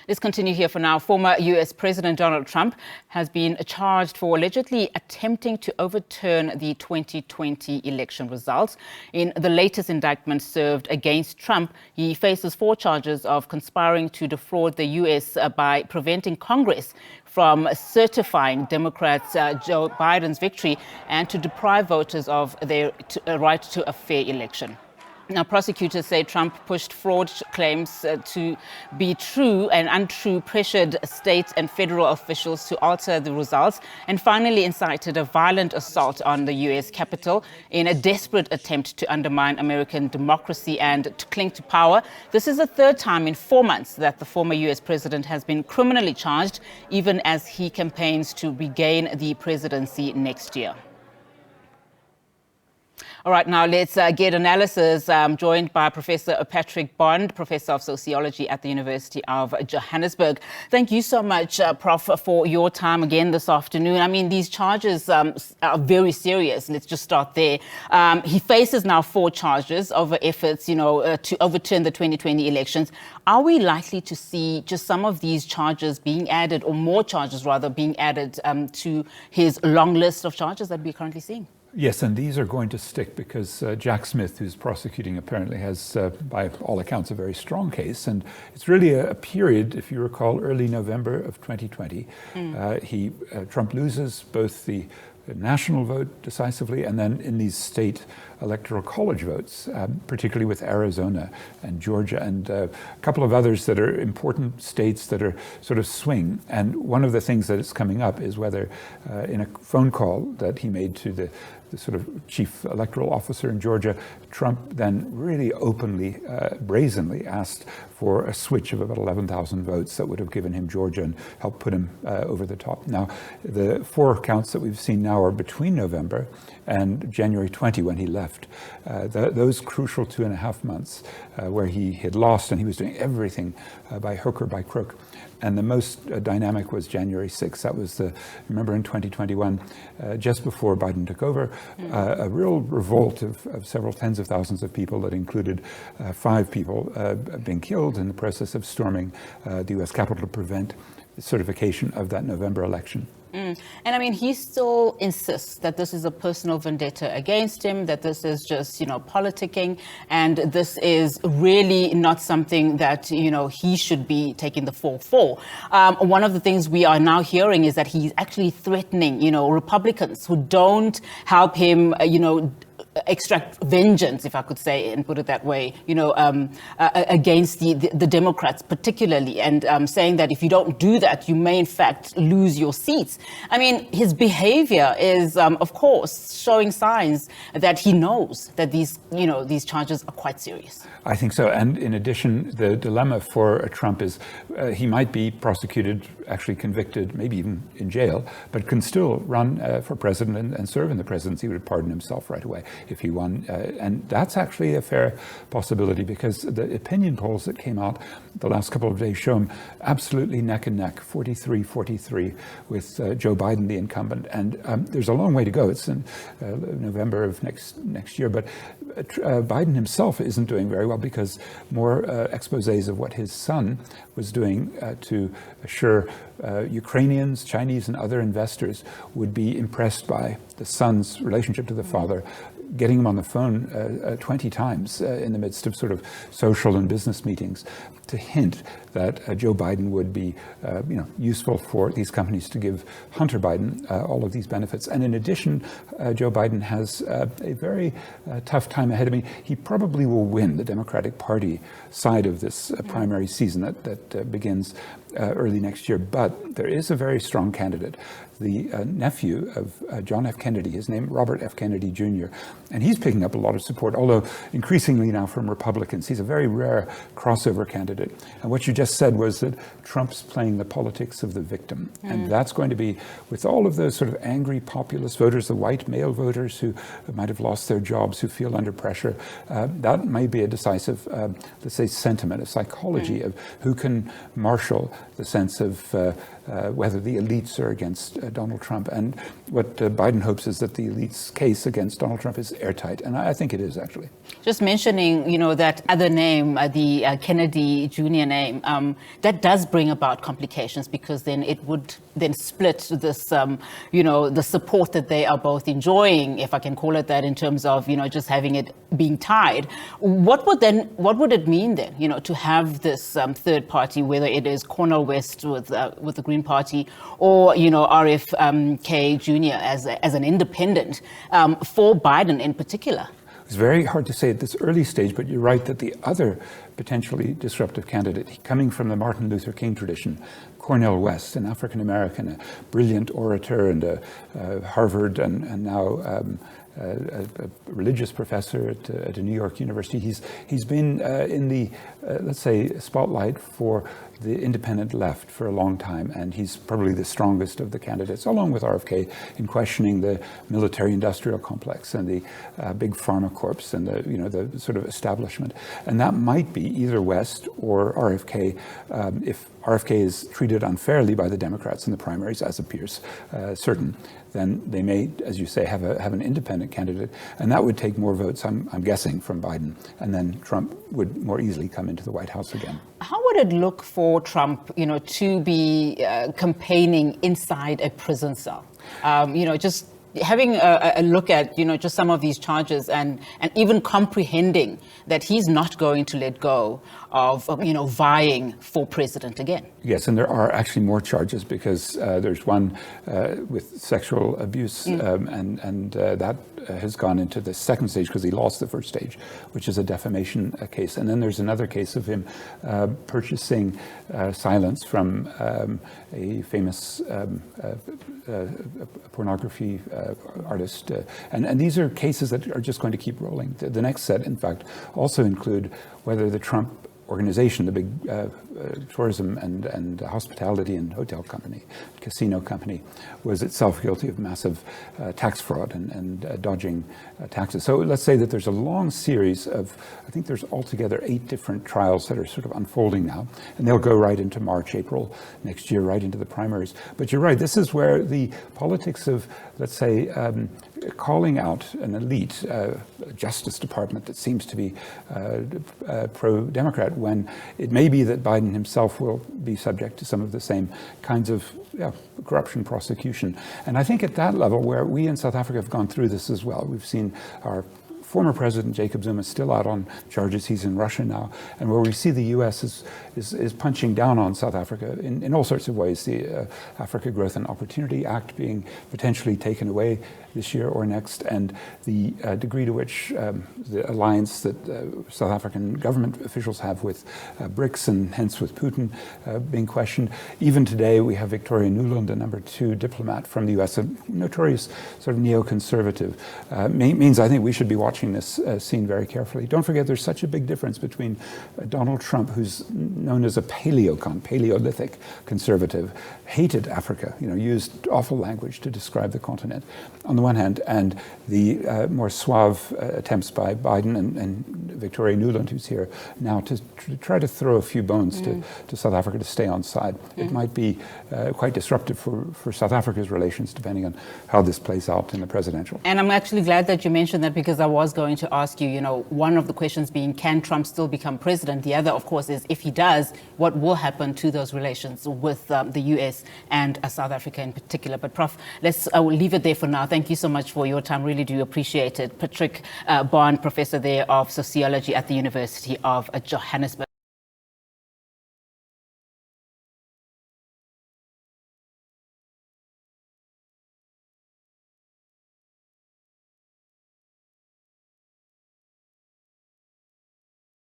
Let's continue here for now. Former U.S. President Donald Trump has been charged for allegedly attempting to overturn the 2020 election results. In the latest indictment served against Trump, he faces 4 charges of conspiring to defraud the U.S. by preventing Congress from certifying Democrats Joe Biden's victory and to deprive voters of their right to a fair election. Now, prosecutors say Trump pushed fraud claims to be true and untrue, pressured state and federal officials to alter the results, and finally incited a violent assault on the U.S. Capitol in a desperate attempt to undermine American democracy and to cling to power. This is the 3rd time in 4 months that the former U.S. president has been criminally charged, even as he campaigns to regain the presidency next year. All right, now let's get analysis. I'm joined by Professor Patrick Bond, Professor of Sociology at the University of Johannesburg. Thank you so much, Prof, for your time again this afternoon. I mean, these charges are very serious. Let's just start there. He faces now 4 charges over efforts, to overturn the 2020 elections. Are we likely to see just some of these charges being added, or more charges rather, being added to his long list of charges that we're currently seeing? Yes, and these are going to stick because Jack Smith, who's prosecuting, apparently has, by all accounts, a very strong case. And it's really a period, if you recall, early November of 2020. Trump loses both the national vote decisively and then in these state electoral college votes, particularly with Arizona and Georgia and a couple of others that are important states that are sort of swing. And one of the things that is coming up is whether in a phone call that he made to the sort of chief electoral officer in Georgia, Trump then really openly, brazenly asked for a switch of about 11,000 votes that would have given him Georgia and helped put him over the top. Now, the 4 counts that we've seen now are between November and January 20 when he left. Those crucial 2.5 months where he had lost and he was doing everything by hook or by crook. And the most dynamic was January 6th. That was remember in 2021, just before Biden took over, a real revolt of several tens of thousands of people that included 5 people being killed in the process of storming the U.S. Capitol to prevent the certification of that November election. And I mean, he still insists that this is a personal vendetta against him, that this is just, politicking, and this is really not something that, he should be taking the fall for. One of the things we are now hearing is that he's actually threatening, Republicans who don't help him, extract vengeance, if I could say and put it that way, against the Democrats particularly, and saying that if you don't do that, you may in fact lose your seats. I mean, his behavior is, of course, showing signs that he knows that these charges are quite serious. I think so. And in addition, the dilemma for Trump is he might be prosecuted, actually convicted, maybe even in jail, but can still run for president and serve in the presidency. He would pardon himself right away if he won. And that's actually a fair possibility because the opinion polls that came out the last couple of days show him absolutely neck and neck, 43-43 with Joe Biden, the incumbent. And there's a long way to go. It's in November of next year. But Biden himself isn't doing very well because more exposés of what his son was doing to assure Ukrainians, Chinese, and other investors would be impressed by the son's relationship to the father, getting him on the phone 20 times in the midst of sort of social and business meetings to hint that Joe Biden would be, useful for these companies to give Hunter Biden all of these benefits. And in addition, Joe Biden has a very tough time ahead of him. He probably will win the Democratic Party side of this primary season that begins early next year. But there is a very strong candidate, the nephew of John F. Kennedy, his name Robert F. Kennedy Jr., and he's picking up a lot of support, although increasingly now from Republicans. He's a very rare crossover candidate. And what you just said was that Trump's playing the politics of the victim. And that's going to be, with all of those sort of angry populist voters, the white male voters who might have lost their jobs, who feel under pressure, that may be a decisive, let's say, sentiment, a psychology of who can marshal the sense of whether the elites are against Donald Trump. And what Biden hopes is that the elites' case against Donald Trump is airtight. And I think it is, actually. Just mentioning, that other name, the Kennedy Jr. name, that does bring about complications, because then it would then split this, the support that they are both enjoying, if I can call it that, in terms of, just having it being tied. What would it mean then, to have this third party, whether it is Cornel West with the Green Party, or, RFK Jr. as an independent, for Biden in particular? It's very hard to say at this early stage, but you're right that the other potentially disruptive candidate, coming from the Martin Luther King tradition, Cornel West, an African-American, a brilliant orator and a Harvard and now a religious professor at a New York university. He's been in the, let's say, spotlight for the independent left for a long time, and he's probably the strongest of the candidates, along with RFK, in questioning the military-industrial complex and the big pharma corps and the sort of establishment. And that might be either West or RFK. If RFK is treated unfairly by the Democrats in the primaries, as appears certain, then they may, as you say, have an independent candidate, and that would take more votes, I'm guessing, from Biden, and then Trump would more easily come into the White House again. How would it look for Trump, to be campaigning inside a prison cell? Just having a look at, just some of these charges, and even comprehending that he's not going to let go of, vying for president again. Yes, and there are actually more charges, because there's one with sexual abuse, and that has gone into the second stage because he lost the first stage, which is a defamation case. And then there's another case of him purchasing silence from a famous pornography artist. And these are cases that are just going to keep rolling. The next set, in fact, also include whether the Trump organization, the big tourism and hospitality and hotel company, casino company, was itself guilty of massive tax fraud and dodging taxes. So let's say that there's a long series of, I think there's altogether 8 different trials that are sort of unfolding now, and they'll go right into March, April next year, right into the primaries. But you're right, this is where the politics of, let's say, calling out an elite Justice Department that seems to be pro-Democrat, when it may be that Biden himself will be subject to some of the same kinds of corruption prosecution. And I think at that level, where we in South Africa have gone through this as well, we've seen our former President Jacob Zuma is still out on charges. He's in Russia now, and where we see the U.S. is punching down on South Africa in all sorts of ways. The Africa Growth and Opportunity Act being potentially taken away this year or next, and the degree to which the alliance that South African government officials have with BRICS and hence with Putin being questioned. Even today, we have Victoria Nuland, the #2 diplomat from the U.S., a notorious sort of neoconservative. Means I think we should be watching this scene very carefully. Don't forget, there's such a big difference between Donald Trump, who's known as a Paleolithic conservative, hated Africa, used awful language to describe the continent, on the one hand, and the more suave attempts by Biden and Victoria Nuland, who's here now, to try to throw a few bones to South Africa to stay on side. It might be quite disruptive for South Africa's relations, depending on how this plays out in the presidential. And I'm actually glad that you mentioned that, because I was going to ask you, one of the questions being, can Trump still become president? The other, of course, is if he does, what will happen to those relations with the US and South Africa in particular? But Prof, I will leave it there for now. Thank you so much for your time. Really do appreciate it. Patrick Bond, Professor there of Sociology at the University of Johannesburg.